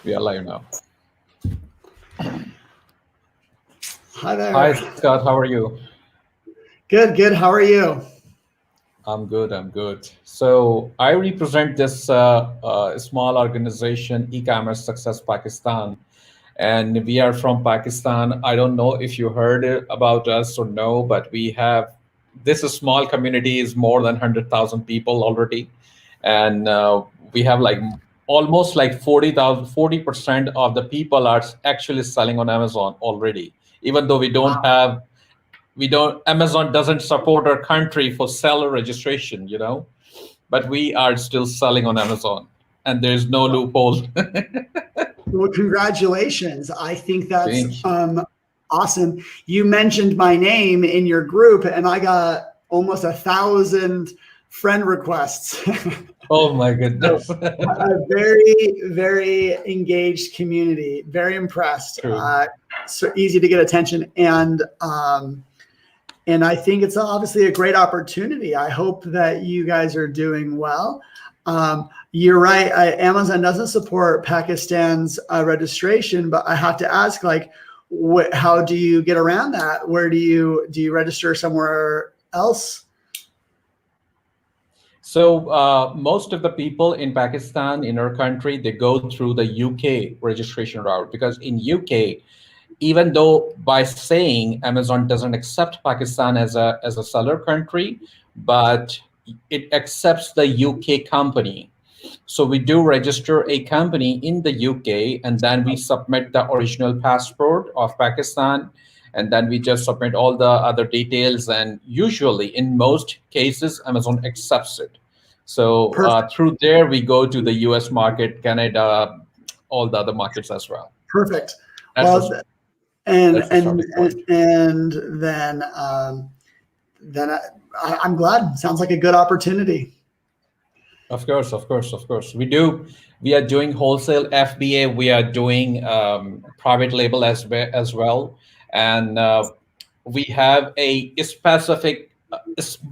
We are live now. Hi there. Hi, Scott. How are you? Good, good. How are you? I'm good. I'm good. So I represent this small organization, E-commerce Success Pakistan, and we are from Pakistan. I don't know if you heard about us or no, but we have this small community is more than 100,000 people already, and we have like almost like 40% of the people are actually selling on Amazon already, even though Amazon doesn't support our country for seller registration, but we are still selling on Amazon and there's no loophole. Well, congratulations. I think that's Thank you. awesome. You mentioned my name in your group, and I got almost 1,000 friend requests. Oh my So goodness. a very, very engaged community. Very impressed. True. So easy to get attention, and I think it's obviously a great opportunity. I hope that you guys are doing well. You're right. Amazon doesn't support Pakistan's registration, but I have to ask, like, how do you get around that? Where do you register somewhere else? So most of the people in Pakistan, in our country, they go through the UK registration route because in UK, even though by saying Amazon doesn't accept Pakistan as a seller country, but it accepts the UK company. So we do register a company in the UK, and then we submit the original passport of Pakistan, and then we just submit all the other details. And usually, in most cases, Amazon accepts it. So Perfect. through there, we go to the US market, Canada, all the other markets as well. Perfect. That's Well, the, and that's the starting point. then I'm glad. Sounds like a good opportunity. Of course, of course, of course. We are doing wholesale FBA. We are doing private label as well. And we have a specific,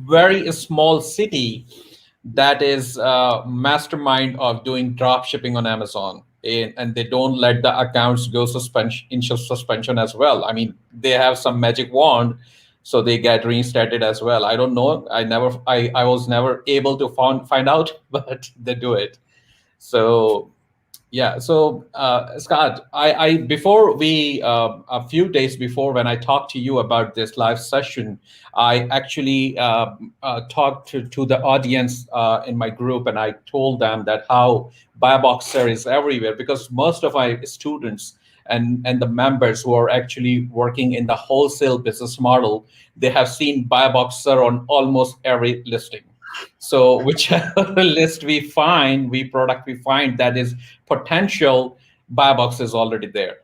very small city that is mastermind of doing drop shipping on Amazon. And they don't let the accounts go initial suspension as well. I mean, they have some magic wand, so they get reinstated as well. I don't know. I was never able to find out, but they do it. So yeah. So Scott, I before we a few days before when I talked to you about this live session, I actually talked to the audience in my group, and I told them that how Buyboxer is everywhere because most of my students and the members who are actually working in the wholesale business model, they have seen Buyboxer on almost every listing. So whichever list product we find that is potential, Buybox is already there.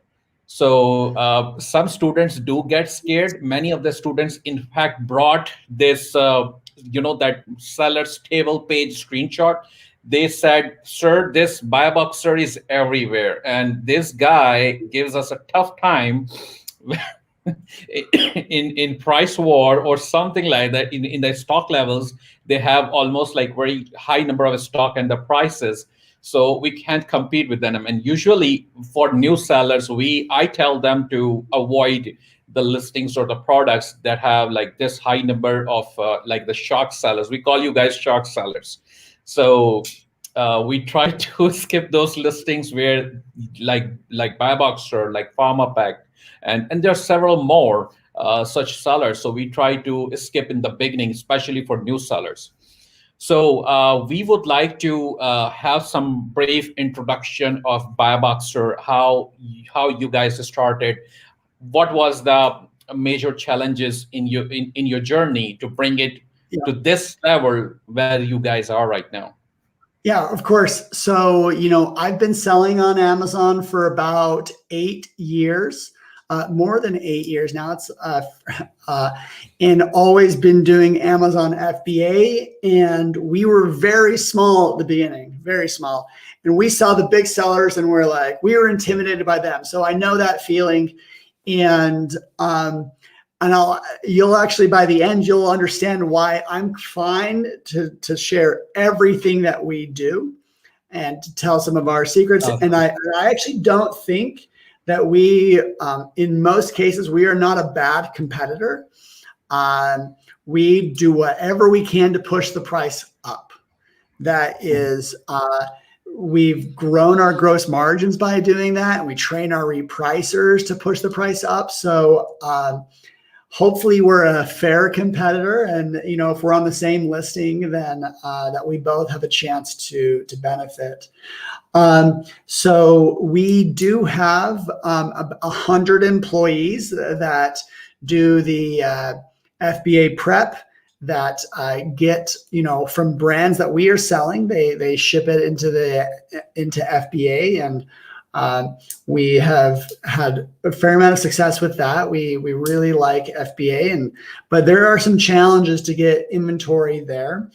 So some students do get scared. Many of the students, in fact, brought this, that seller's table page screenshot. They said, "Sir, this Buyboxer is everywhere, and this guy gives us a tough time." in price war or something like that in the stock levels, they have almost like very high number of stock and the prices, so we can't compete with them. And usually for new sellers, I tell them to avoid the listings or the products that have like this high number of like the shock sellers. We call you guys shock sellers. So we try to skip those listings where like Buybox or like PharmaPack, and there are several more such sellers. So we try to skip in the beginning, especially for new sellers. So we would like to have some brief introduction of Buyboxer, how you guys started, what was the major challenges in your journey to bring it to this level where you guys are right now. Yeah, of course. So, I've been selling on Amazon for about 8 years, more than 8 years now. It's and always been doing Amazon FBA. And we were very small at the beginning, very small. And we saw the big sellers and we were intimidated by them. So I know that feeling. And you'll actually, by the end, you'll understand why I'm fine to share everything that we do. and to tell some of our secrets. Oh, And I actually don't think that we, in most cases, we are not a bad competitor. We do whatever we can to push the price up. That is, we've grown our gross margins by doing that, and we train our repricers to push the price up. So hopefully we're a fair competitor, and if we're on the same listing, then that we both have a chance to benefit. So we do have 100 employees that do the FBA prep, that get from brands that we are selling. They ship it into FBA, and we have had a fair amount of success with that. We really like FBA, but there are some challenges to get inventory there.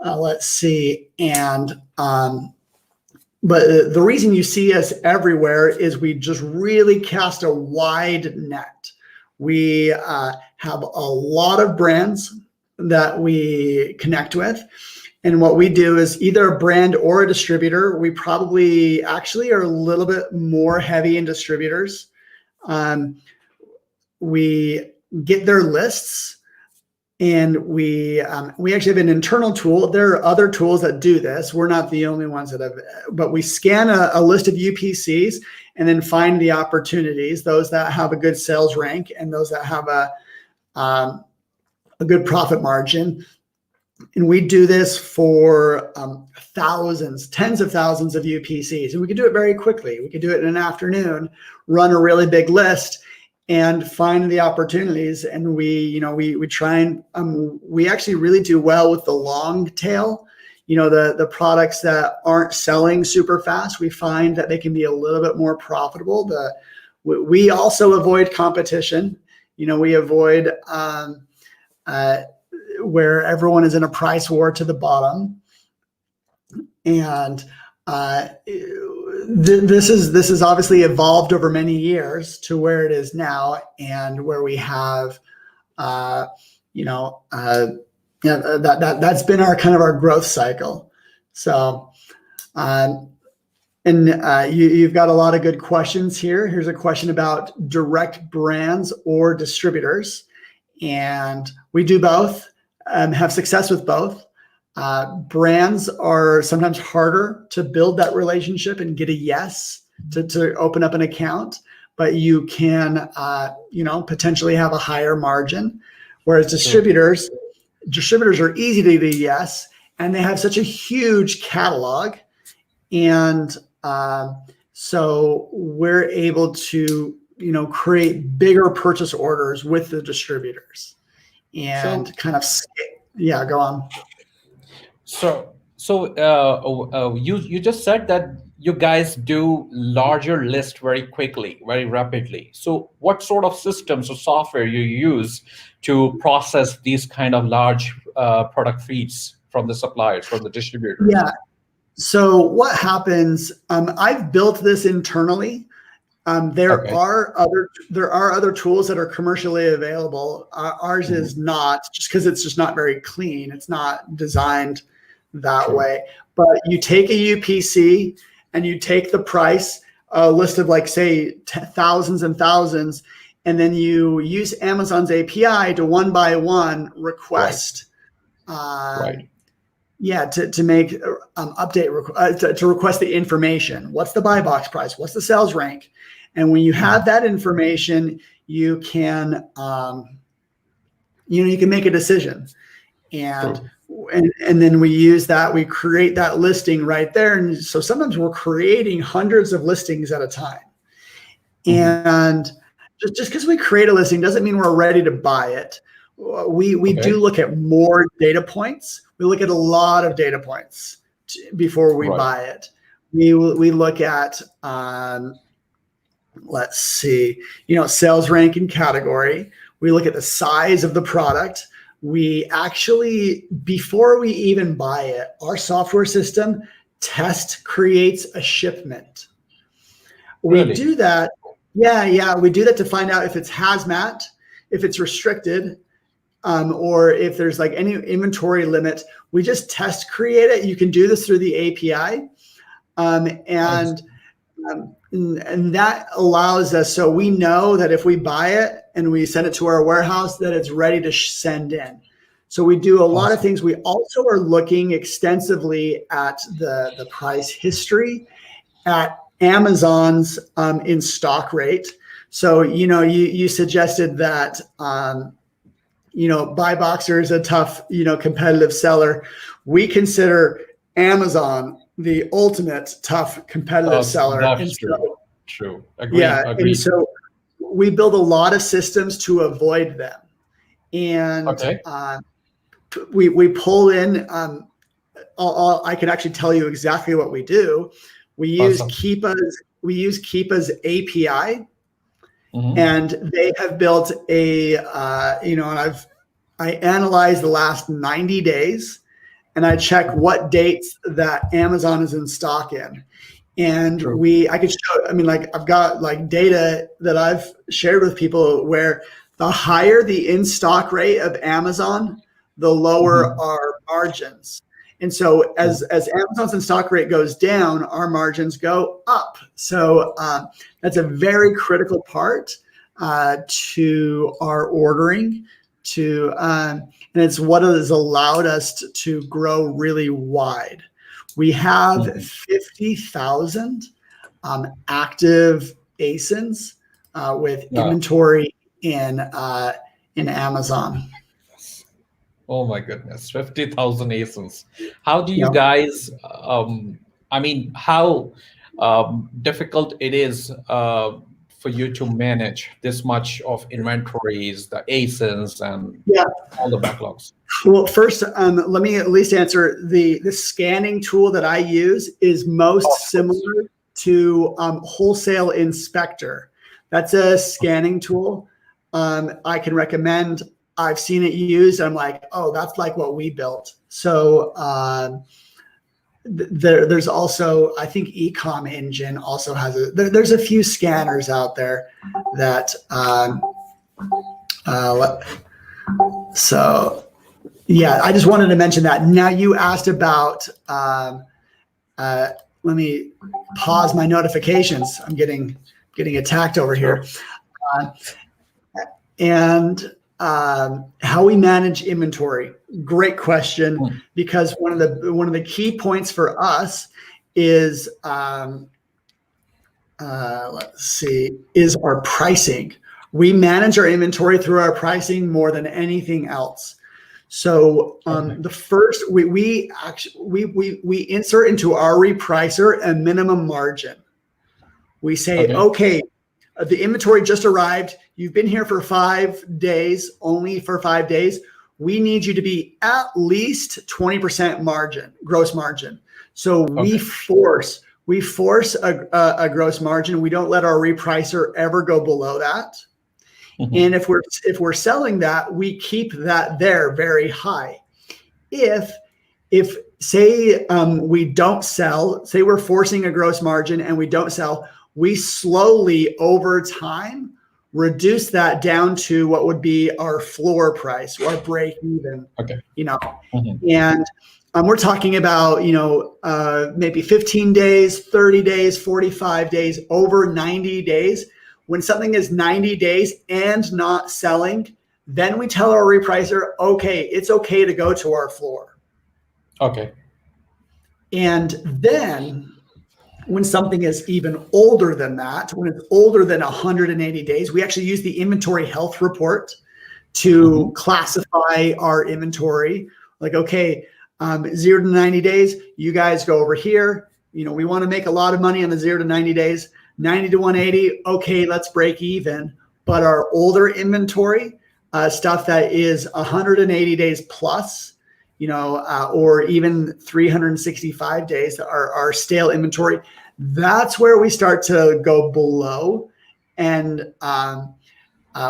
Let's see, but the reason you see us everywhere is we just really cast a wide net. We have a lot of brands that we connect with. And what we do is either a brand or a distributor. We probably actually are a little bit more heavy in distributors. We get their lists, and we actually have an internal tool. There are other tools that do this. We're not the only ones that have, but we scan a list of UPCs and then find the opportunities, those that have a good sales rank and those that have a good profit margin. And we do this for thousands, tens of thousands of UPCs. And we can do it very quickly. We can do it in an afternoon, run a really big list, and find the opportunities. And we try and we actually really do well with the long tail. The products that aren't selling super fast, we find that they can be a little bit more profitable. We also avoid competition. We avoid where everyone is in a price war to the bottom. And this is obviously evolved over many years to where it is now, and where we have, that's been our kind of our growth cycle. So, you've got a lot of good questions here. Here's a question about direct brands or distributors, and we do both. Have success with both. Brands are sometimes harder to build that relationship and get a yes to open up an account, but you can, potentially have a higher margin. Whereas distributors are easy to get a yes, and they have such a huge catalog. And so we're able to, create bigger purchase orders with the distributors. And go on. So you just said that you guys do larger lists very quickly, very rapidly. So what sort of systems or software you use to process these kind of large product feeds from the suppliers, from the distributors? Yeah. So what happens? I've built this internally. There are other tools that are commercially available. Ours is not, just because it's just not very clean. It's not designed that way. But you take a UPC and you take the price, a list of say thousands and thousands, and then you use Amazon's API to one by one request. Yeah, to make update to request the information. What's the Buybox price? What's the sales rank? And when you have that information, you can you can make a decision, and then we use that. We create that listing right there, and so sometimes we're creating hundreds of listings at a time. And just because we create a listing doesn't mean we're ready to buy it. We do look at more data points. We look at a lot of data points before we buy it. We look at let's see, sales rank and category. We look at the size of the product. We actually, before we even buy it, our software system creates a shipment. We do that. Yeah. We do that to find out if it's hazmat, if it's restricted, or if there's like any inventory limit, we just test create it. You can do this through the API. And that allows us, so we know that if we buy it and we send it to our warehouse, that it's ready to send in. So we do a lot of things. We also are looking extensively at the price history, at Amazon's in stock rate. So, you suggested that, Buyboxer is a tough, competitive seller. We consider Amazon the ultimate tough competitive seller. That's true. True. Agreed. Yeah. Agreed. And so we build a lot of systems to avoid them. And we pull in, I can actually tell you exactly what we do. We use Keepa's API, and they have built and I analyze the last 90 days, and I check what dates that Amazon is in stock in. And I could show, I've got like data that I've shared with people where the higher the in-stock rate of Amazon, the lower our margins. And so as Amazon's in-stock rate goes down, our margins go up. So that's a very critical part to our ordering, and it's what has allowed us to grow really wide. We have 50,000 active ASINs with inventory in Amazon. Oh my goodness, 50,000 ASINs. How do you guys, how difficult it is for you to manage this much of inventories, the ASINs, and all the backlogs? Well, first, let me at least answer the scanning tool that I use is most similar to Wholesale Inspector. That's a scanning tool I can recommend. I've seen it used. I'm like, oh, that's like what we built. So there's also, I think Ecom Engine also has there's a few scanners out there that, I just wanted to mention that. Now you asked about, let me pause my notifications. I'm getting attacked over here. How we manage inventory. Great question, because one of the key points for us is is our pricing. We manage our inventory through our pricing more than anything else. So the first we insert into our repricer a minimum margin. We say, okay, the inventory just arrived. You've been here for 5 days, only for 5 days. We need you to be at least 20% margin, gross margin. So we force a gross margin. We don't let our repricer ever go below that. And if we're selling that, we keep that there very high. If say we don't sell, say we're forcing a gross margin and we don't sell, we slowly over time reduce that down to what would be our floor price or break even. And we're talking about, maybe 15 days, 30 days, 45 days, over 90 days. When something is 90 days and not selling, then we tell our repricer, okay, it's okay to go to our floor. And then when something is even older than that, when it's older than 180 days, we actually use the inventory health report to classify our inventory. Like, okay, 0 to 90 days, you guys go over here. We want to make a lot of money on the 0 to 90 days. 90 to 180, okay, let's break even. But our older inventory, stuff that is 180 days plus, or even 365 days, our stale inventory, that's where we start to go below. And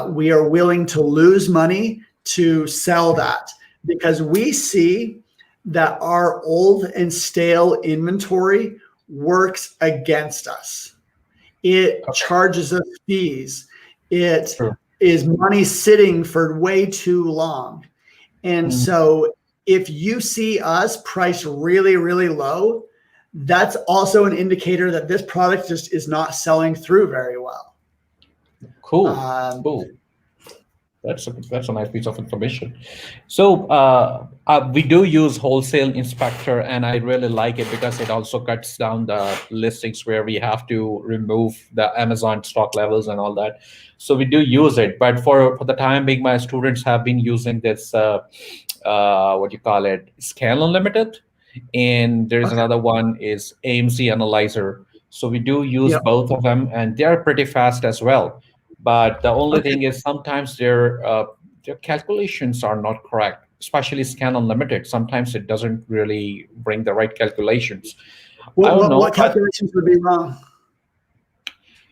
we are willing to lose money to sell that, because we see that our old and stale inventory works against us. It charges us fees. It is money sitting for way too long. And so if you see us price really, really low, that's also an indicator that this product just is not selling through very well. Cool. Cool. That's a nice piece of information. So we do use Wholesale Inspector, and I really like it because it also cuts down the listings where we have to remove the Amazon stock levels and all that. So we do use it, but for the time being, my students have been using this what you call it, Scan Unlimited, and there's another one is AMC Analyzer. So we do use both of them, and they are pretty fast as well. But the only thing is sometimes their calculations are not correct, especially Scan Unlimited. Sometimes it doesn't really bring the right calculations. What calculations would be wrong?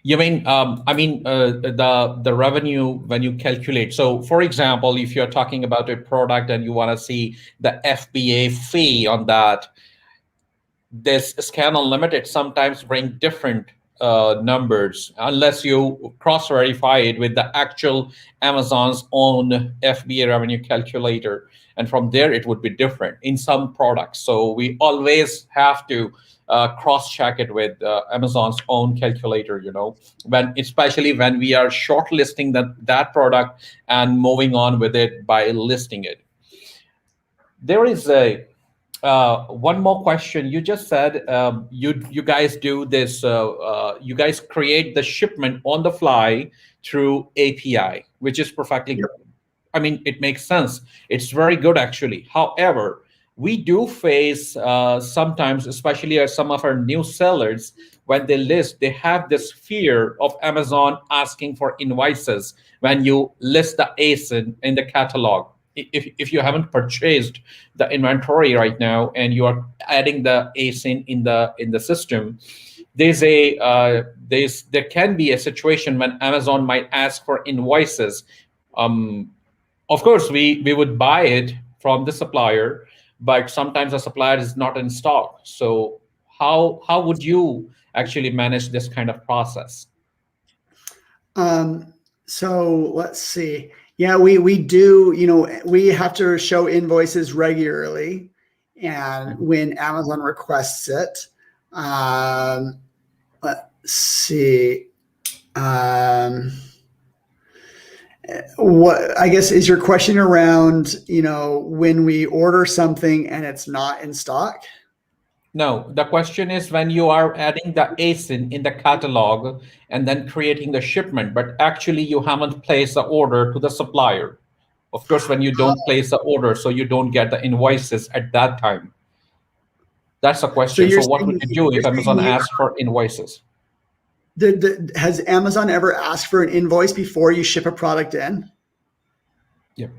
You mean, the revenue when you calculate. So, for example, if you're talking about a product and you want to see the FBA fee on that, this Scan Unlimited sometimes bring different numbers unless you cross-verify it with the actual Amazon's own FBA revenue calculator. And from there, it would be different in some products. So we always have to cross-check it with Amazon's own calculator, especially when we are shortlisting that product and moving on with it by listing it. There is one more question. You just said you guys do this. You guys create the shipment on the fly through API, which is perfectly good. I mean, it makes sense. It's very good, actually. However, we do face sometimes, especially as some of our new sellers, when they list, they have this fear of Amazon asking for invoices when you list the ASIN in the catalog. If you haven't purchased the inventory right now and you are adding the ASIN in the system, there can be a situation when Amazon might ask for invoices. Of course, we would buy it from the supplier, but sometimes the supplier is not in stock. So how would you actually manage this kind of process? So let's see. Yeah, we do, we have to show invoices regularly, and when Amazon requests it, let's see. What I guess is your question around, when we order something and it's not in stock? No, the question is when you are adding the ASIN in the catalog and then creating the shipment, but actually you haven't placed the order to the supplier. Of course, when you don't place the order, so you don't get the invoices at that time. That's the question. So what would you do if Amazon asks for invoices? Has Amazon ever asked for an invoice before you ship a product in? Yep.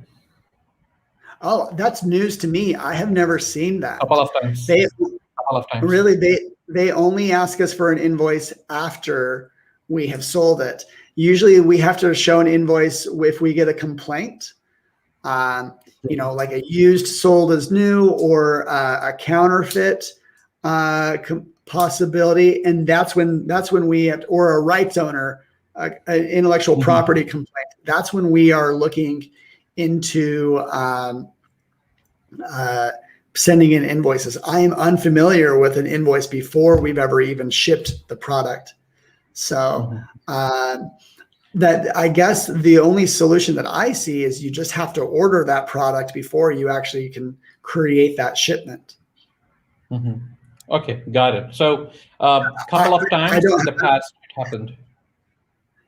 Oh, that's news to me. I have never seen that. A couple of times. Really, they only ask us for an invoice after we have sold it. Usually we have to show an invoice if we get a complaint, like a used sold as new or a counterfeit possibility. And that's when we have, or a rights owner, an intellectual property complaint. That's when we are looking into sending in invoices. I am unfamiliar with an invoice before we've ever even shipped the product. So that I guess the only solution that I see is you just have to order that product before you actually can create that shipment. Okay, got it. So a couple of times in the past it happened.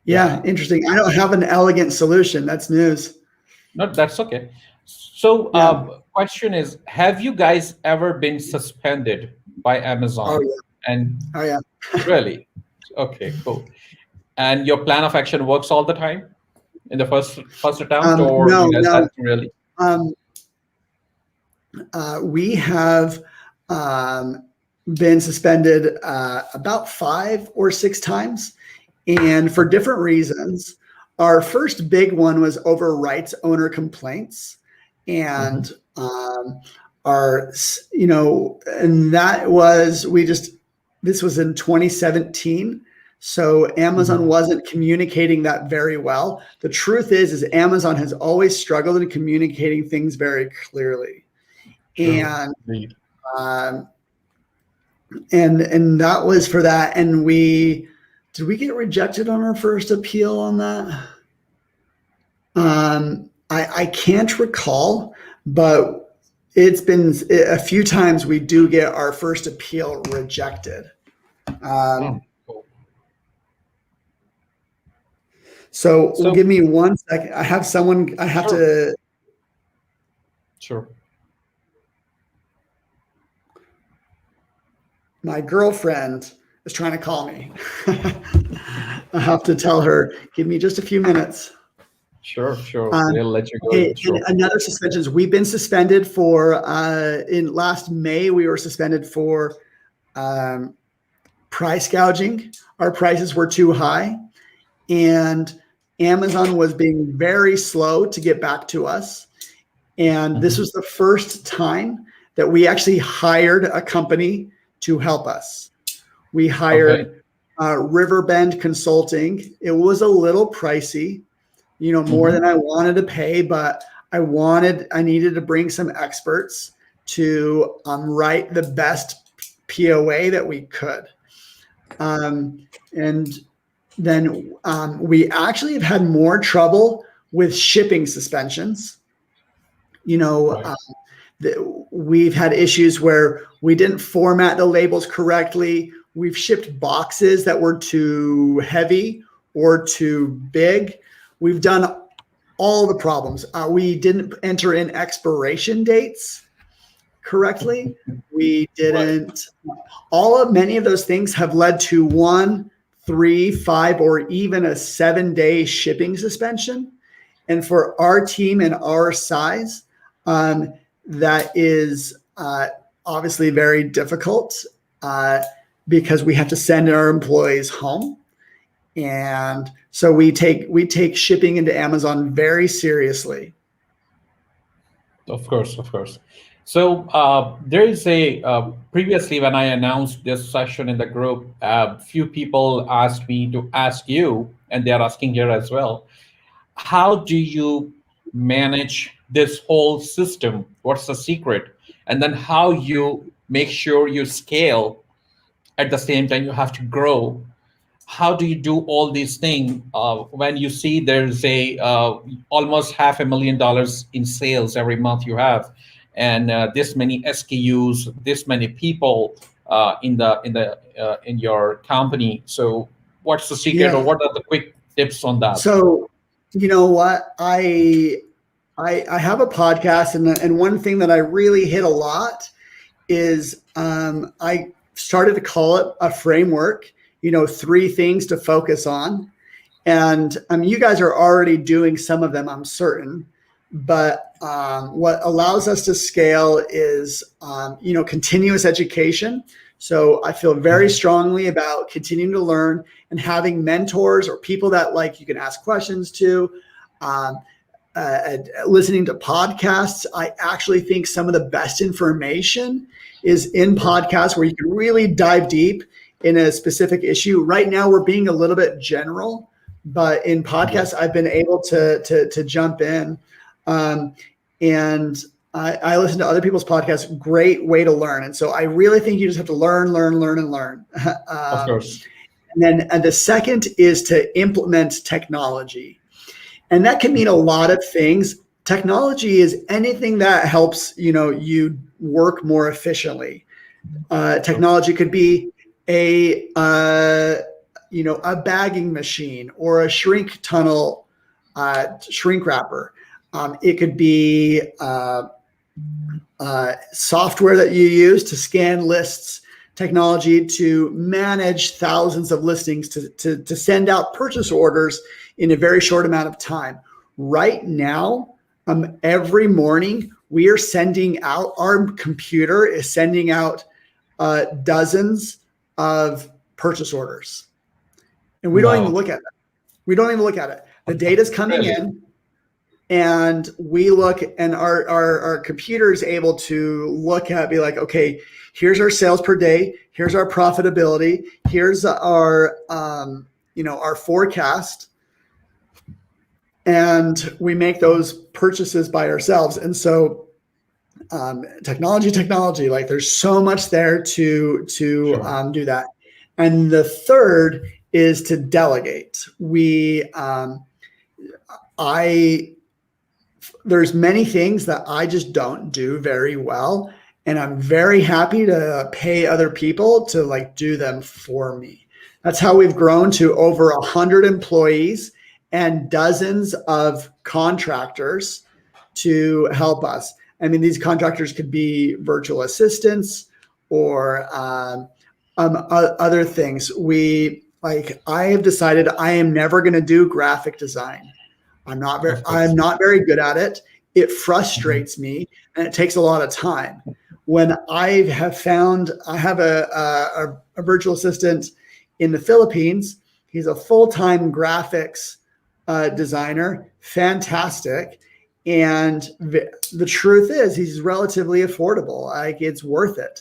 Yeah, interesting. I don't have an elegant solution. That's news. No, that's okay. So question is, have you guys ever been suspended by Amazon? Oh yeah. Really? Okay, cool. And your plan of action works all the time in the first attempt, or no, you guys no. haven't really? We have been suspended about 5 or 6 times, and for different reasons. Our first big one was over rights owner complaints, and and that was this was in 2017. So Amazon wasn't communicating that very well. The truth is Amazon has always struggled in communicating things very clearly. Sure. And and that was for that. And did we get rejected on our first appeal on that? I can't recall, but it's been a few times we do get our first appeal rejected. Cool. So give me 1 second. I have someone, I have to. Sure. My girlfriend is trying to call me. I have to tell her, give me just a few minutes. Sure. We'll let you go. Okay, sure. Another suspension. We've been suspended for, in last May, we were suspended for price gouging. Our prices were too high. And Amazon was being very slow to get back to us. And this was the first time that we actually hired a company to help us. We hired Riverbend Consulting. It was a little pricey, more than I wanted to pay, but I needed to bring some experts to write the best POA that we could. And then we actually have had more trouble with shipping suspensions. We've had issues where we didn't format the labels correctly. We've shipped boxes that were too heavy or too big. We've done all the problems. We didn't enter in expiration dates correctly. We didn't. Many of those things have led to 1, 3, 5, or even a 7-day shipping suspension. And for our team and our size, that is obviously very difficult because we have to send our employees home. And so we take shipping into Amazon very seriously. Of course. So there is previously when I announced this session in the group, a few people asked me to ask you, and they're asking here as well, how do you manage this whole system? What's the secret? And then how you make sure you scale at the same time you have to grow. How do you do all these things when you see there's almost $500,000 in sales every month you have, and this many SKUs, this many people in your company? So what's the secret, or what are the quick tips on that? So you know what, I have a podcast, and one thing that I really hit a lot is I started to call it a framework. 3 things to focus on. And you guys are already doing some of them, I'm certain. But what allows us to scale is, continuous education. So I feel very strongly about continuing to learn and having mentors or people that you can ask questions to. Listening to podcasts. I actually think some of the best information is in podcasts where you can really dive deep in a specific issue. Right now, we're being a little bit general, but in podcasts, I've been able to jump in, and I listen to other people's podcasts. Great way to learn, and so I really think you just have to learn. Of course. And the second is to implement technology, and that can mean a lot of things. Technology is anything that helps you work more efficiently. Technology could be a bagging machine or a shrink tunnel, shrink wrapper. It could be software that you use to scan lists, technology to manage thousands of listings, to send out purchase orders in a very short amount of time. Right now, every morning we are sending out, our computer is sending out dozens of purchase orders, and we don't even look at it. The data's coming in. And we look, and our computer is able to look at, be like, okay, here's our sales per day, here's our profitability, here's our our forecast, and we make those purchases by ourselves. And so technology, like there's so much there to do that. And the third is to delegate. There's many things that I just don't do very well, and I'm very happy to pay other people to like do them for me. That's how we've grown to over 100 employees and dozens of contractors to help us. I mean, these contractors could be virtual assistants or other things. I have decided I am never going to do graphic design. I'm not very good at it. It frustrates me, and it takes a lot of time. When I have a virtual assistant in the Philippines. He's a full-time graphics designer, fantastic. And the truth is, he's relatively affordable. Like, it's worth it.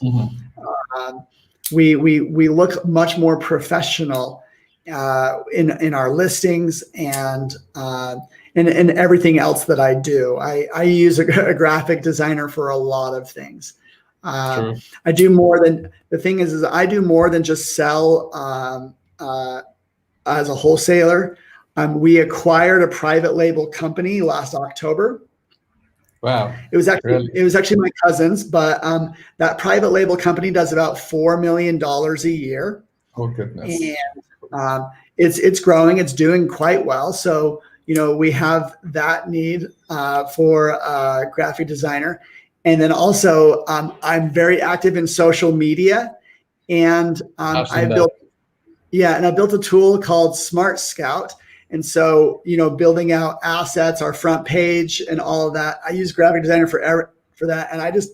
We look much more professional in our listings and everything else that I do. I use a graphic designer for a lot of things. I do more than, the thing is I do more than just sell as a wholesaler. We acquired a private label company last October. Wow. It was actually my cousin's, but that private label company does about $4 million a year. Oh goodness. And it's growing. It's doing quite well. So, we have that need for a graphic designer. And then also I'm very active in social media, and I built a tool called Smart Scout. And so, building out assets, our front page and all of that, I use graphic designer for that. And I just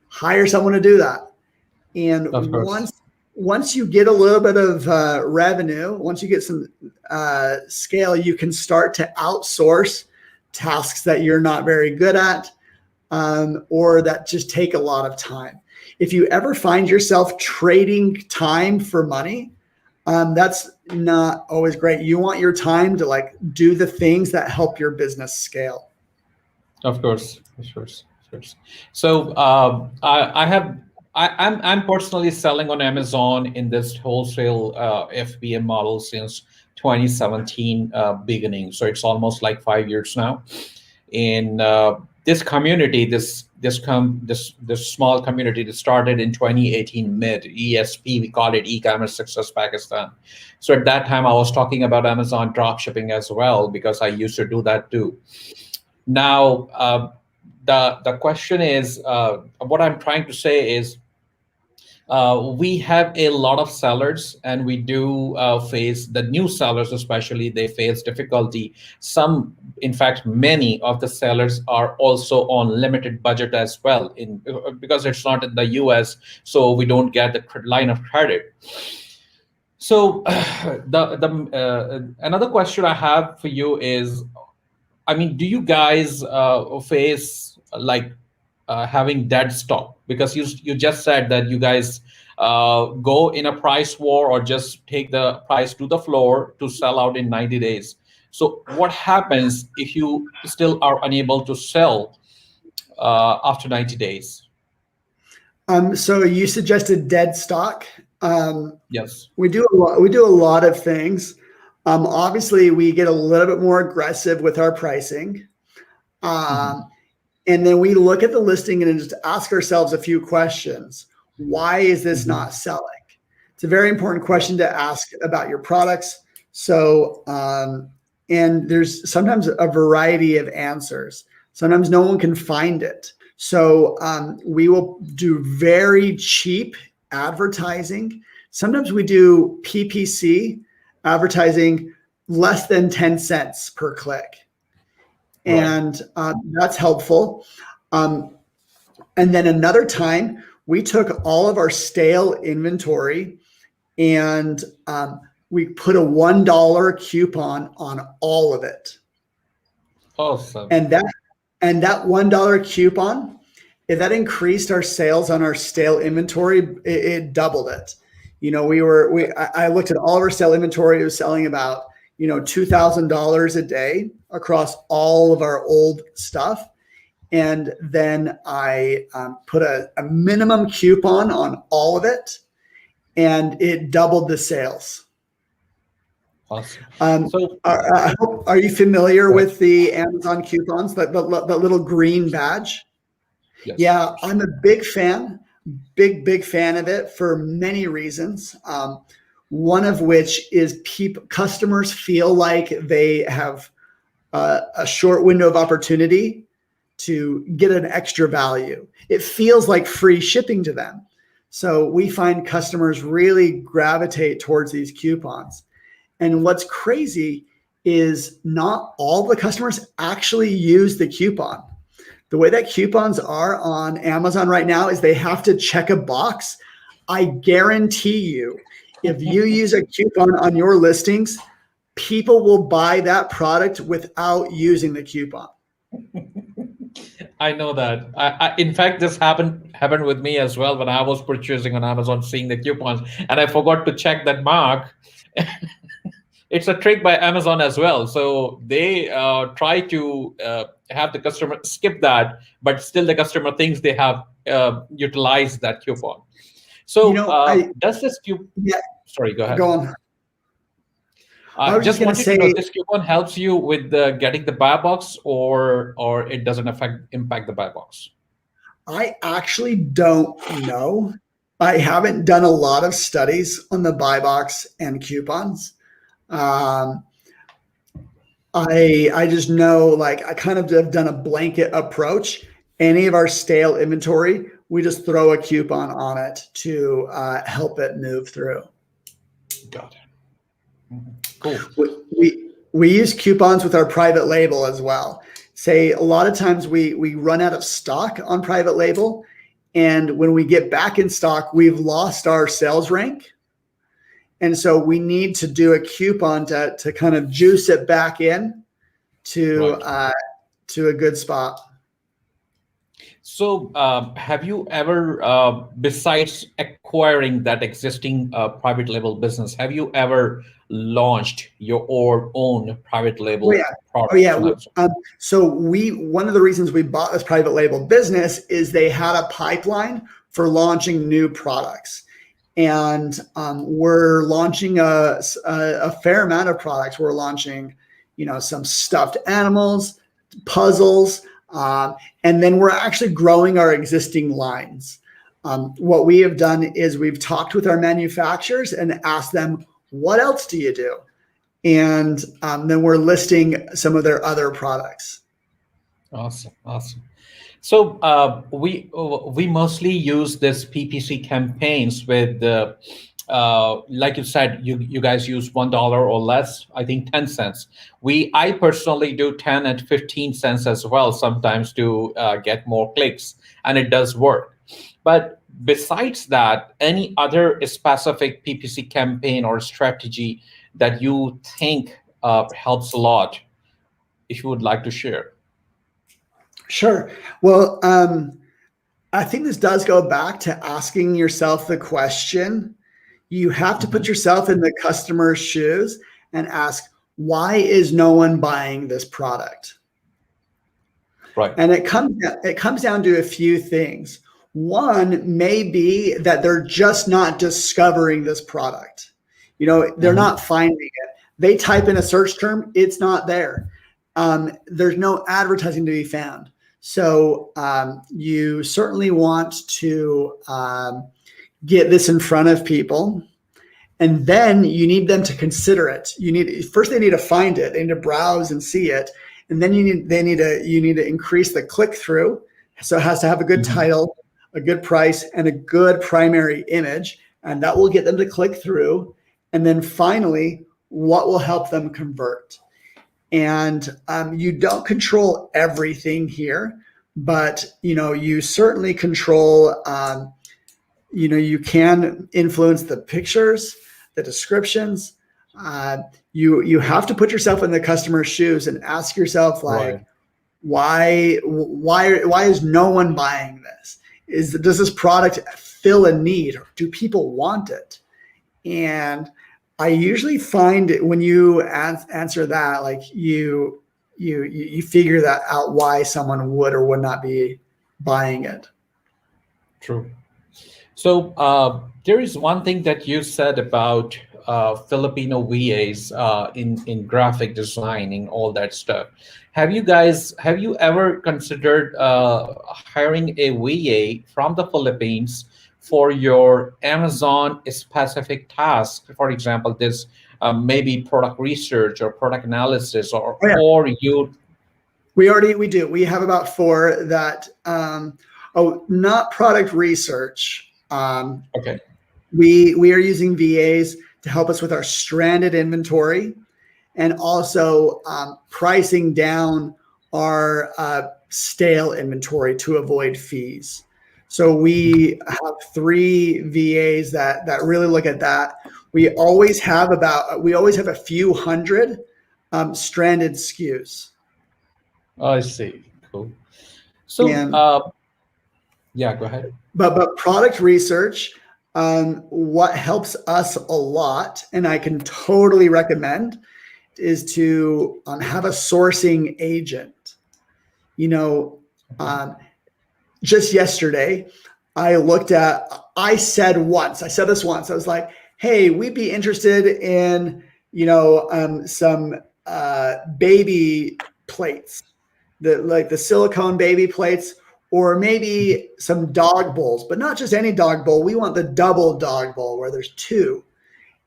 hire someone to do that. And once you get a little bit of revenue, once you get some scale, you can start to outsource tasks that you're not very good at, or that just take a lot of time. If you ever find yourself trading time for money, that's not always great. You want your time to do the things that help your business scale. Of course. So I'm personally selling on Amazon in this wholesale FBA model since 2017 beginning. So it's almost like 5 years now. In this community, this small community that started in 2018 mid ESP, we call it E-commerce Success Pakistan. So at that time, I was talking about Amazon dropshipping as well, because I used to do that too. Now, the question is, what I'm trying to say is, we have a lot of sellers, and we do face the new sellers, especially, they face difficulty. Some, in fact, many of the sellers are also on limited budget as well, because it's not in the US, so we don't get the line of credit. So another question I have for you is, do you guys face having dead stock? Because you just said that you guys go in a price war, or just take the price to the floor to sell out in 90 days. So what happens if you still are unable to sell after 90 days? So you suggested dead stock. Yes. We do a lot of things. Obviously, we get a little bit more aggressive with our pricing. And then we look at the listing and just ask ourselves a few questions. Why is this not selling? It's a very important question to ask about your products. So, and there's sometimes a variety of answers. Sometimes no one can find it. So we will do very cheap advertising. Sometimes we do PPC advertising, less than 10 cents per click. And that's helpful. And then another time, we took all of our stale inventory and we put a $1 coupon on all of it. Awesome. And that $1 coupon, if that increased our sales on our stale inventory, it doubled it. I looked at all of our stale inventory. It was selling about, $2,000 a day across all of our old stuff. And then I put a minimum coupon on all of it, and it doubled the sales. Awesome. Are you familiar with the Amazon coupons, that little green badge? Yes. Yeah, I'm a big fan, big fan of it for many reasons. One of which is customers feel like they have a short window of opportunity to get an extra value. It feels like free shipping to them. So we find customers really gravitate towards these coupons. And what's crazy is not all the customers actually use the coupon. The way that coupons are on Amazon right now is they have to check a box. I guarantee you, if you use a coupon on your listings, people will buy that product without using the coupon. I know that. In fact, this happened with me as well when I was purchasing on Amazon, seeing the coupons, and I forgot to check that mark. It's a trick by Amazon as well. So they try to have the customer skip that, but still the customer thinks they have utilized that coupon. So does this coupon? Yeah. Sorry, go ahead. Go on. I just wanted to know, this coupon helps you with getting the buy box, or it doesn't impact the buy box? I actually don't know. I haven't done a lot of studies on the buy box and coupons. I just know, like, I kind of have done a blanket approach. Any of our stale inventory, we just throw a coupon on it to help it move through. Got it. Cool. We use coupons with our private label as well. Say a lot of times we run out of stock on private label, and when we get back in stock, we've lost our sales rank. And so we need to do a coupon to kind of juice it back in to a good spot. So have you ever, besides acquiring that existing private label business, have you ever launched your own private label product? Oh yeah. So one of the reasons we bought this private label business is they had a pipeline for launching new products. And we're launching a fair amount of products. We're launching, some stuffed animals, puzzles, and then we're actually growing our existing lines. What we have done is we've talked with our manufacturers and asked them, what else do you do? And then we're listing some of their other products. Awesome. So we mostly use this PPC campaigns with, like you said, you guys use $1 or less. I think 10 cents. I personally do 10 and 15 cents as well sometimes to get more clicks, and it does work. But besides that, any other specific PPC campaign or strategy that you think helps a lot, if you would like to share? Sure. Well, I think this does go back to asking yourself the question. You have to put yourself in the customer's shoes and ask, why is no one buying this product? Right. And it comes down to a few things. One may be that they're just not discovering this product. They're not finding it. They type in a search term, it's not there. There's no advertising to be found. So you certainly want to get this in front of people, and then you need them to consider it. First they need to find it, they need to browse and see it, and then you need to increase the click through. So it has to have a good title, a good price, and a good primary image, and that will get them to click through. And then finally, what will help them convert? And you don't control everything here, but you certainly control. You can influence the pictures, the descriptions, You have to put yourself in the customer's shoes and ask yourself, like, Right. why is no one buying this? Does this product fill a need? Do people want it? And I usually find it when you answer that, like you figure that out, why someone would or would not be buying it. True. So there is one thing that you said about Filipino VAs in graphic designing, all that stuff. Have you ever considered hiring a VA from the Philippines for your Amazon specific task? For example, this maybe product research or product analysis, Oh yeah, or you. we do. We have about 4 that not product research. Okay. We are using VAs to help us with our stranded inventory and also pricing down our stale inventory to avoid fees. So we have 3 VAs that really look at that. We always have a few hundred stranded SKUs. I see. Cool. So And yeah, go ahead. but product research, what helps us a lot, and I can totally recommend, is to have a sourcing agent. You know, just yesterday, I said this once, I was like, hey, we'd be interested in, some baby plates, the silicone baby plates, or maybe some dog bowls, but not just any dog bowl. We want the double dog bowl where there's 2.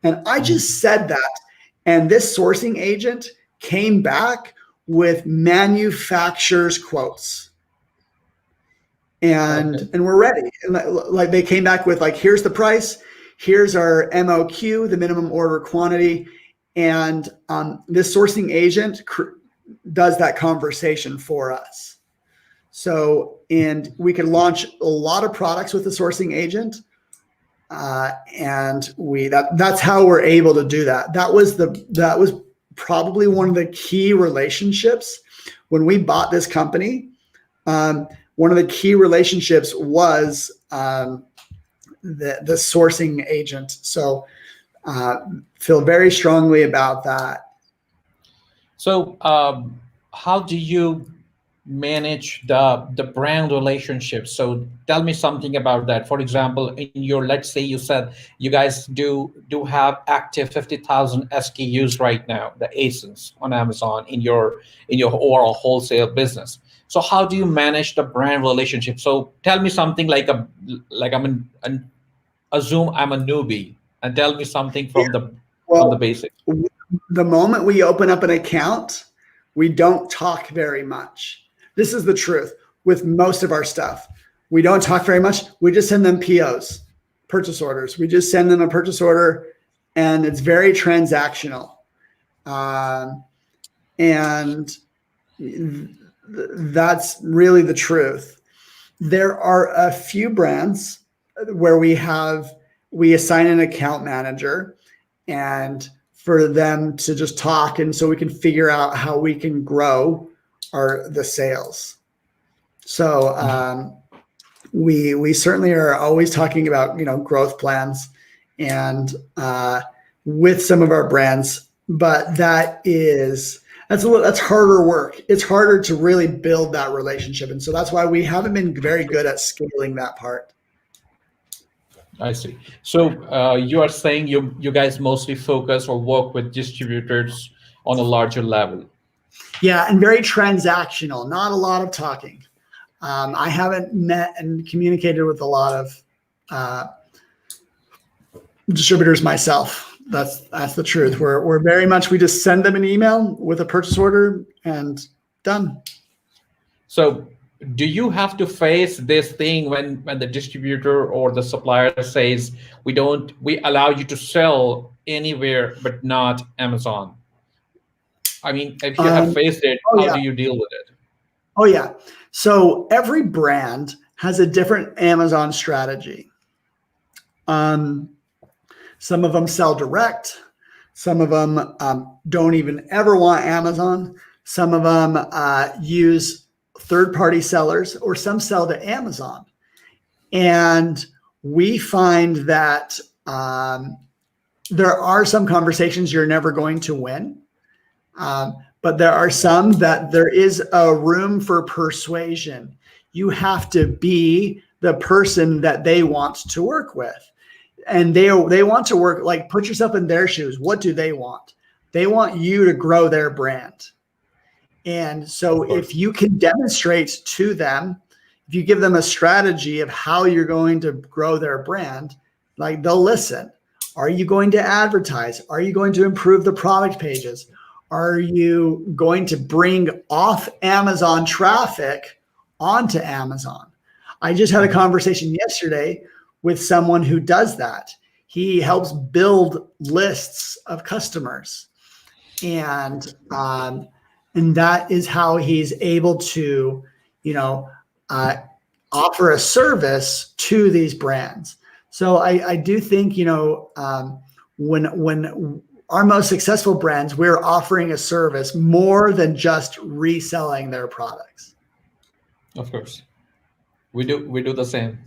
And I just said that. And this sourcing agent came back with manufacturer's quotes. And we're ready. And like they came back with, like, here's the price, here's our MOQ, the minimum order quantity. And this sourcing agent does that conversation for us. So, and we can launch a lot of products with the sourcing agent. And that's how we're able to do that. That was probably one of the key relationships when we bought this company. One of the key relationships was the sourcing agent. So feel very strongly about that. So how do you manage the brand relationship? So tell me something about that. For example, in your, let's say you said you guys do have active 50,000 SKUs right now, the ASINs on Amazon in your overall wholesale business. So how do you manage the brand relationship? So tell me something like assume I'm a newbie, and tell me something from the Well, basics. the moment we open up an account, we don't talk very much. This is the truth with most of our stuff. We don't talk very much. We just send them POs, purchase orders. We just send them a purchase order, and it's very transactional. And that's really the truth. There are a few brands where we assign an account manager and for them to just talk, and so we can figure out how we can grow the sales. So we certainly are always talking about growth plans and with some of our brands, but that's harder work. It's harder to really build that relationship, and so that's why we haven't been very good at scaling that part. I see. So you are saying you guys mostly focus or work with distributors on a larger level. Yeah, and very transactional, not a lot of talking. I haven't met and communicated with a lot of distributors myself. That's the truth. We're very much, we just send them an email with a purchase order and done. So do you have to face this thing when the distributor or the supplier says we allow you to sell anywhere but not Amazon? I mean, if you have faced it, how do you deal with it? Oh yeah. So every brand has a different Amazon strategy. Some of them sell direct. Some of them don't even ever want Amazon. Some of them use third-party sellers, or some sell to Amazon. And we find that there are some conversations you're never going to win. But there are some that there is a room for persuasion. You have to be the person that they want to work with. And they want to work, like, put yourself in their shoes. What do they want? They want you to grow their brand. And so if you can demonstrate to them, if you give them a strategy of how you're going to grow their brand, like, they'll listen. Are you going to advertise? Are you going to improve the product pages? Are you going to bring off Amazon traffic onto Amazon? I just had a conversation yesterday with someone who does that. He helps build lists of customers, and that is how he's able to, offer a service to these brands. So I do think, when our most successful brands, we're offering a service more than just reselling their products. Of course, we do the same.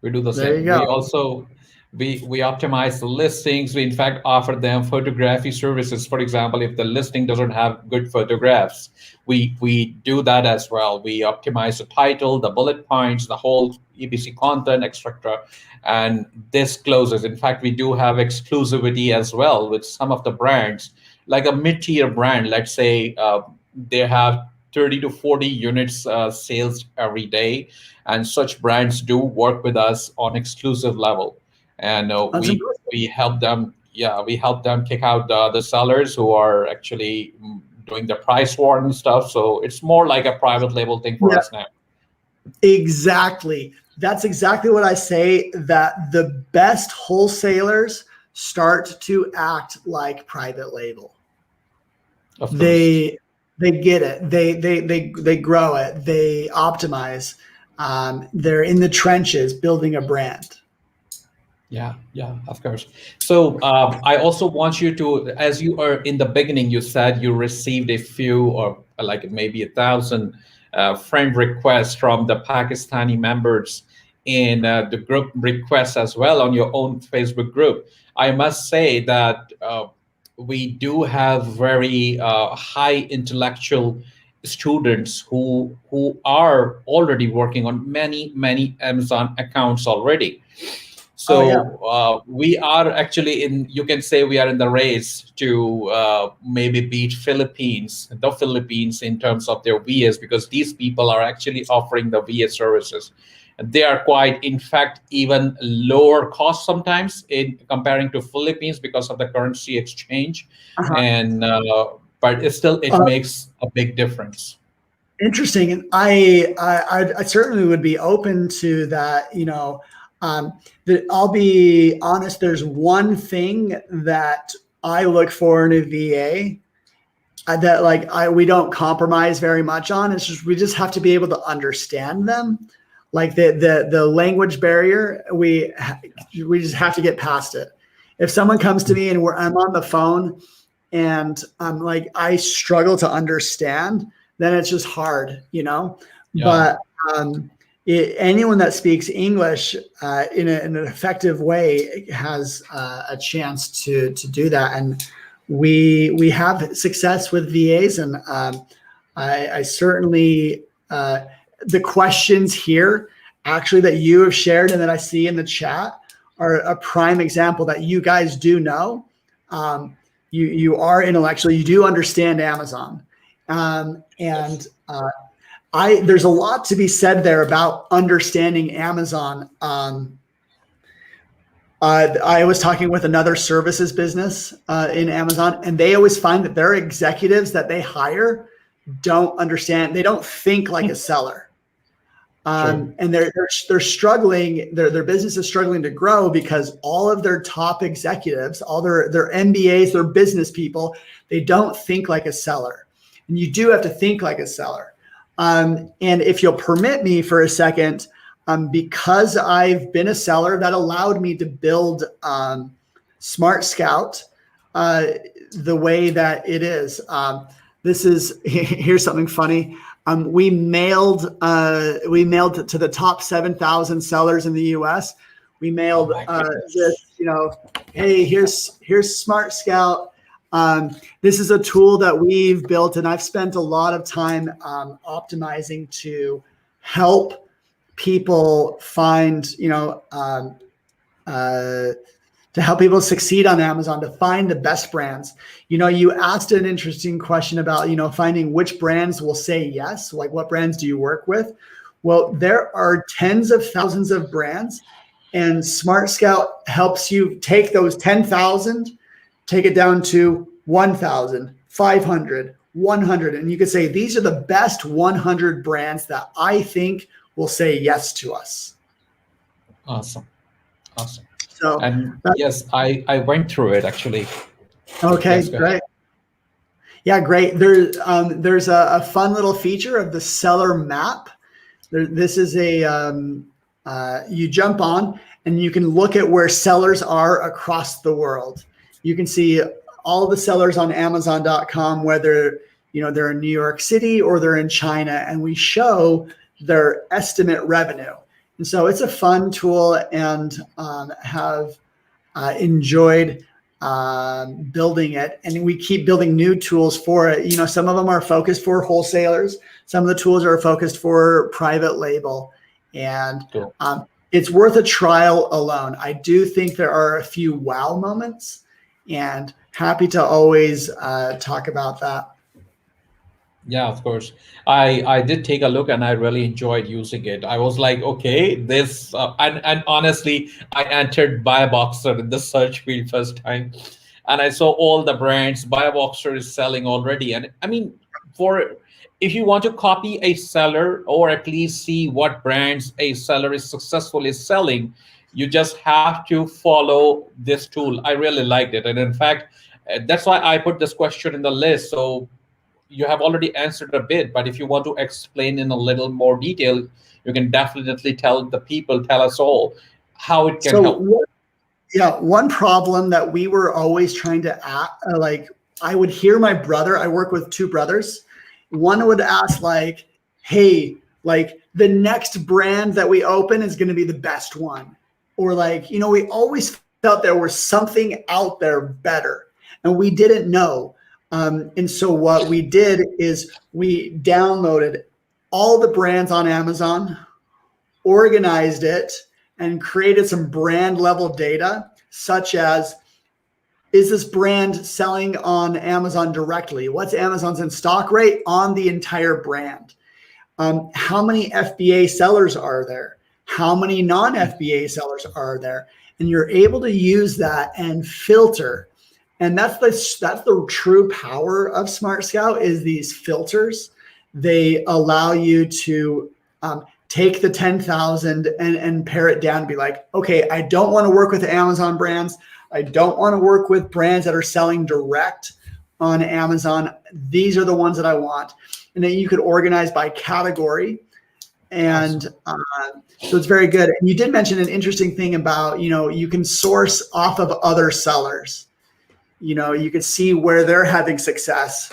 We do the There same. you go. We also we optimize the listings. We in fact offer them photography services. For example, if the listing doesn't have good photographs, we do that as well. We optimize the title, the bullet points, the whole EBC content, etc. And this closes. In fact, we do have exclusivity as well with some of the brands, like a mid-tier brand. Let's say they have 30 to 40 units sales every day, and such brands do work with us on exclusive level. And we help them. Yeah, we help them kick out the sellers who are actually doing the price war and stuff. So it's more like a private label thing for us now. Exactly. That's exactly what I say, that the best wholesalers start to act like private label. They get it. They grow it. They optimize. They're in the trenches building a brand. Yeah, of course. So I also want you to, as you are in the beginning, you said you received a few, or like maybe 1,000 friend requests from the Pakistani members in the group requests as well on your own Facebook group. I must say that we do have very high intellectual students who are already working on many Amazon accounts already. So we are actually you can say we are in the race to maybe beat the Philippines in terms of their VAs, because these people are actually offering the VA services. They are quite, in fact, even lower cost sometimes in comparing to Philippines because of the currency exchange. And but it makes a big difference. Interesting. And I certainly would be open to that. I'll be honest, there's one thing that I look for in a VA that we don't compromise very much on. It's just, we just have to be able to understand them. Like the language barrier, we just have to get past it. If someone comes to me and I'm on the phone and I'm like, I struggle to understand, then it's just hard, But anyone that speaks English in an effective way has a chance to do that. And we have success with VAs, and I certainly the questions here actually that you have shared and that I see in the chat are a prime example that you guys do know. You are intellectual, you do understand Amazon. There's a lot to be said there about understanding Amazon. I was talking with another services business in Amazon, and they always find that their executives that they hire don't understand. They don't think like a seller. And they're struggling. Their business is struggling to grow because all of their top executives, all their MBAs, their business people, they don't think like a seller. And you do have to think like a seller. And if you'll permit me for a second, because I've been a seller, that allowed me to build Smart Scout, the way that it is. Here's something funny. We mailed to the top 7,000 sellers in the U.S. We mailed this, hey, here's Smart Scout. This is a tool that we've built, and I've spent a lot of time optimizing to help people find, to help people succeed on Amazon, to find the best brands. You asked an interesting question about, finding which brands will say yes, like what brands do you work with? Well, there are tens of thousands of brands, and Smart Scout helps you take those 10,000, take it down to 1,000, 500, 100. And you could say, these are the best 100 brands that I think will say yes to us. Awesome. So, and yes, I went through it actually. Okay, great. Yeah, great. There's a fun little feature of the seller map. This is you jump on and you can look at where sellers are across the world. You can see all the sellers on Amazon.com, whether they're in New York City or they're in China, and we show their estimate revenue. And so it's a fun tool, and have enjoyed building it. And we keep building new tools for it. Some of them are focused for wholesalers. Some of the tools are focused for private label. And cool. It's worth a trial alone. I do think there are a few wow moments, and happy to always talk about that. Yeah, of course. I did take a look and I really enjoyed using it. I was like, okay, this, and honestly, I entered Buyboxer in the search field first time, and I saw all the brands Buyboxer is selling already. And I mean, if you want to copy a seller, or at least see what brands a seller is successfully selling, you just have to follow this tool. I really liked it. And in fact, that's why I put this question in the list. So you have already answered a bit, but if you want to explain in a little more detail, you can definitely tell us all how it can help. Yeah, one problem that we were always trying to I would hear my brother, I work with two brothers. One would ask hey, the next brand that we open is going to be the best one. Or we always felt there was something out there better, and we didn't know. And so what we did is we downloaded all the brands on Amazon, organized it, and created some brand level data, such as, is this brand selling on Amazon directly? What's Amazon's in stock rate on the entire brand? How many FBA sellers are there? How many non-FBA sellers are there? And you're able to use that and filter. And that's the true power of Smart Scout, is these filters. They allow you to take the 10,000 and pare it down and be like, okay, I don't want to work with Amazon brands. I don't want to work with brands that are selling direct on Amazon. These are the ones that I want. And then you could organize by category. And so it's very good. And you did mention an interesting thing about, you can source off of other sellers. You can see where they're having success.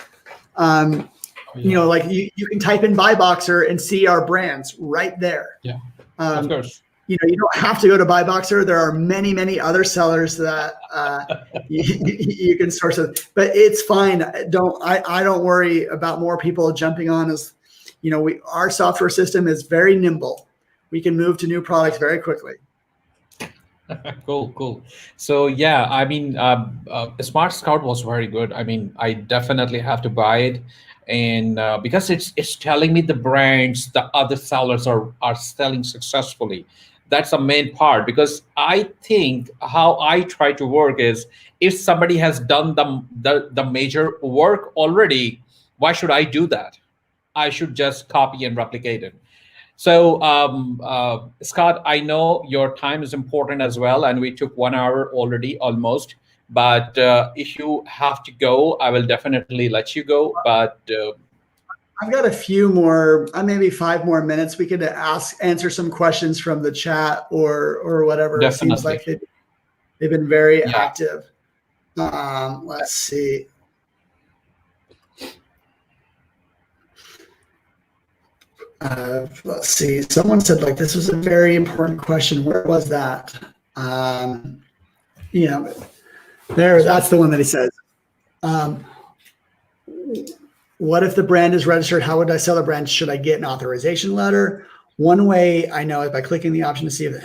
You can type in Buyboxer and see our brands right there. Yeah, of course. You don't have to go to Buyboxer. There are many, many other sellers that you can source it. But it's fine. I don't worry about more people jumping on. As our software system is very nimble. We can move to new products very quickly. Cool. So yeah, I mean, Smart Scout was very good. I mean, I definitely have to buy it, and because it's telling me the brands the other sellers are selling successfully. That's the main part, because I think how I try to work is, if somebody has done the major work already, why should I do that? I should just copy and replicate it. So, Scott, I know your time is important as well, and we took 1 hour already almost. But if you have to go, I will definitely let you go. But I've got a few more, maybe 5 more minutes. We could answer some questions from the chat or whatever. Definitely. It seems like they've been very active. Let's see. Let's see. Someone said like this was a very important question. Where was that? There. That's the one that he says. What if the brand is registered? How would I sell the brand? Should I get an authorization letter? One way I know is by clicking the option to see if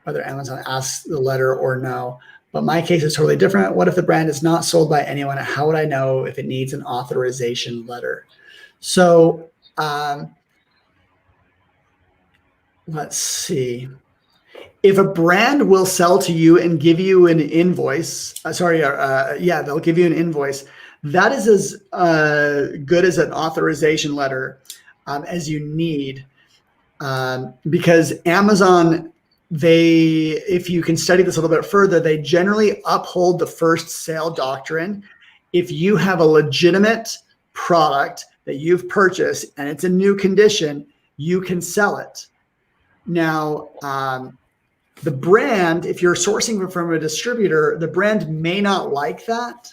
whether Amazon asks the letter or no. But my case is totally different. What if the brand is not sold by anyone? How would I know if it needs an authorization letter? So let's see. If a brand will sell to you and give you an invoice, they'll give you an invoice. That is as good as an authorization letter as you need, because Amazon, if you can study this a little bit further, they generally uphold the first sale doctrine. If you have a legitimate product that you've purchased and it's a new condition, you can sell it. Now, the brand, if you're sourcing from a distributor, the brand may not like that,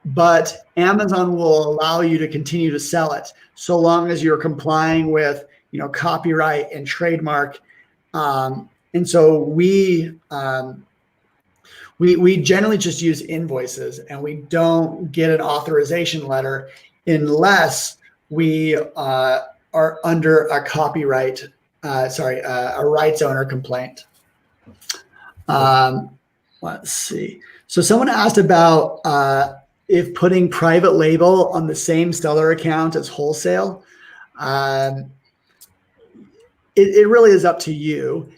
but Amazon will allow you to continue to sell it so long as you're complying with, copyright and trademark. And so we generally just use invoices, and we don't get an authorization letter unless we are under a copyright, a rights owner complaint. Let's see. So someone asked about if putting private label on the same seller account as wholesale. It really is up to you.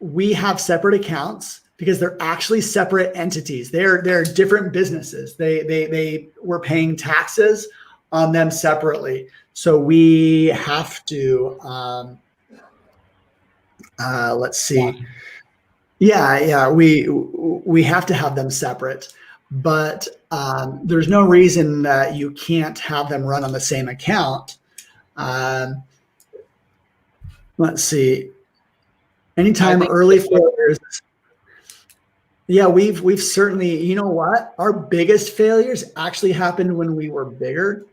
We have separate accounts because they're actually separate entities. They're different businesses. We're paying taxes on them separately. So we have to, let's see. Yeah, we have to have them separate, but there's no reason that you can't have them run on the same account. Let's see. Anytime early failures. Yeah, we've certainly, you know what? Our biggest failures actually happened when we were bigger.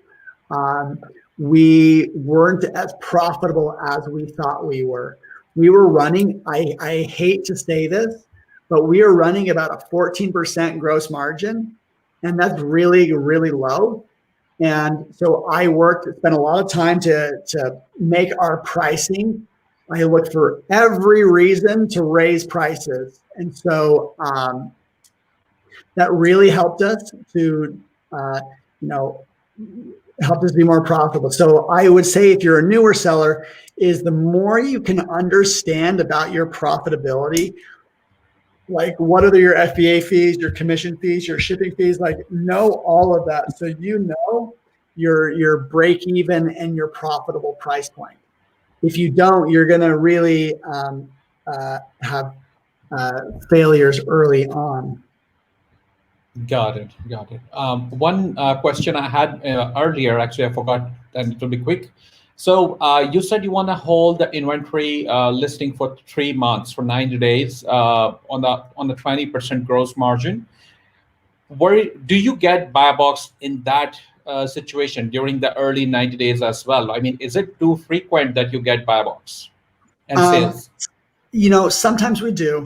We weren't as profitable as we thought we were. We were running, I hate to say this, but we are running about a 14% gross margin, and that's really, really low. And so I spent a lot of time to make our pricing. I looked for every reason to raise prices. And so that really helped us to, helped us be more profitable. So I would say if you're a newer seller, is the more you can understand about your profitability, like what are your FBA fees, your commission fees, your shipping fees, like know all of that. So your break even and your profitable price point. If you don't, you're going to really have failures early on. Got it. One question I had earlier, actually, I forgot, and it will be quick. So you said you want to hold the inventory listing for 3 months, for 90 days on the 20% gross margin. Do you get Buybox in that situation during the early 90 days as well? I mean, is it too frequent that you get Buybox and sales? Sometimes we do.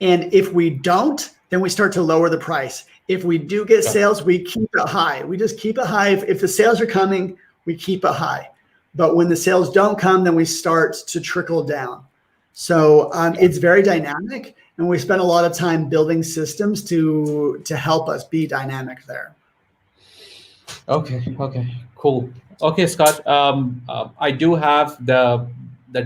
And if we don't, then we start to lower the price. If we do get sales, we keep it high. We just keep it high. If the sales are coming, we keep it high. But when the sales don't come, then we start to trickle down. So it's very dynamic, and we spend a lot of time building systems to help us be dynamic there. Okay, cool. Okay, Scott, I do have the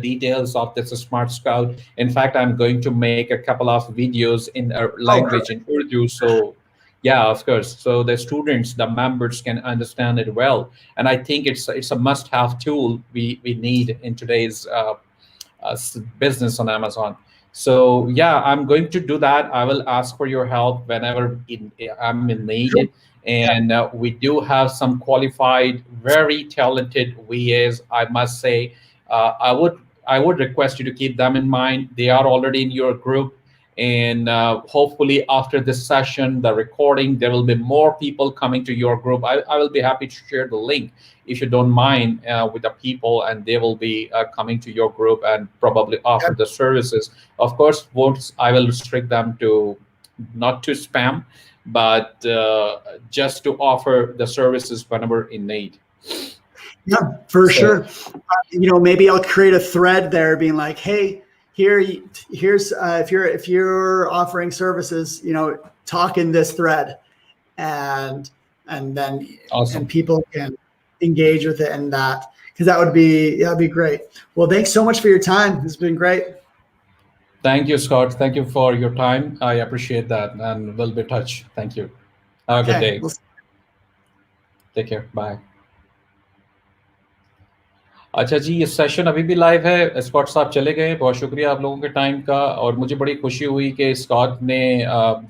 details of this Smart Scout. In fact, I'm going to make a couple of videos in a language in Urdu. So yeah, of course. So the students, the members can understand it well. And I think it's a must-have tool we need in today's business on Amazon. So yeah, I'm going to do that. I will ask for your help whenever I'm in need. Sure. And we do have some qualified, very talented VAs, I must say. I would request you to keep them in mind. They are already in your group, And hopefully after this session, the recording, there will be more people coming to your group. I will be happy to share the link, if you don't mind, with the people, and they will be coming to your group and probably offer the services. Of course, I will restrict them to not to spam, but just to offer the services whenever in need. Yeah, for sure. Maybe I'll create a thread there being like, hey, here's if you're offering services, talk in this thread, and then Awesome. and people can engage with it, and that'd be great. Well, thanks so much for your time. It's been great. Thank you, Scott. Thank you for your time. I appreciate that, and we'll be in touch. Thank you. Have a good day. Take care. Bye. अच्छा जी, ये session अभी भी live है। Scott साहब चले गए, बहुत शुक्रिया आप लोगों के टाइम का। और मुझे बड़ी खुशी हुई कि स्कॉट ने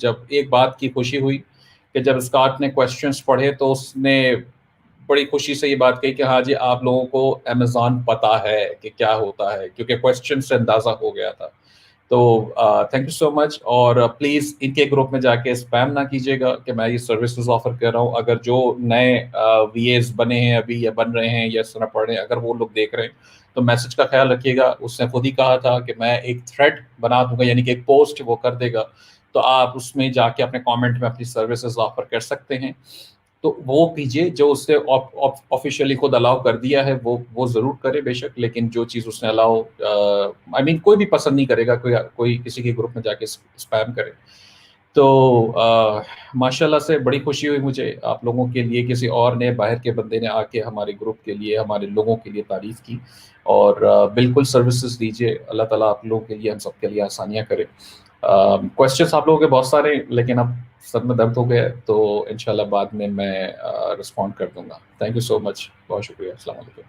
जब एक बात की खुशी हुई कि जब स्कॉट ने क्वेश्चंस पढ़े तो उसने बड़ी खुशी से ये बात कही कि हाँ जी, आप लोगों को अमेज़न पता है कि क्या होता है, क्योंकि क्वेश्चन से अंदाज़ा हो गया था। तो थैंक यू सो मच। और प्लीज़ इनके ग्रुप में जाके स्पैम ना कीजिएगा कि मैं ये सर्विसेज ऑफर कर रहा हूँ। अगर जो नए वीएस बने हैं अभी, या बन रहे हैं, या इस तरह पढ़ रहे हैं, अगर वो लोग देख रहे हैं तो मैसेज का ख्याल रखिएगा। उसने खुद ही कहा था कि मैं एक थ्रेड बना दूंगा, यानी कि एक पोस्ट वो कर देगा, तो आप उसमें जाके अपने कमेंट में अपनी सर्विसेज ऑफर कर सकते हैं। तो वो कीजिए, जो उसने ऑफिशियली खुद अलाउ कर दिया है वो ज़रूर करे बेशक, लेकिन जो चीज़ उसने अलाउ कोई भी पसंद नहीं करेगा कोई किसी के ग्रुप में जाके स्पैम करे। तो माशाल्लाह से बड़ी खुशी हुई मुझे आप लोगों के लिए, किसी और ने, बाहर के बंदे ने आके हमारे ग्रुप के लिए, हमारे लोगों के लिए तारीफ़ की। और बिल्कुल सर्विसेज दीजिए। अल्लाह ताला आप लोगों के लिए, हम सब के लिए आसानियाँ करे। क्वेश्चंस आप लोगों के बहुत सारे, लेकिन अब सर में दर्द हो गया, तो इंशाल्लाह बाद में मैं रिस्पॉन्ड कर दूंगा। थैंक यू सो मच, बहुत शुक्रिया। अस्सलाम वालेकुम।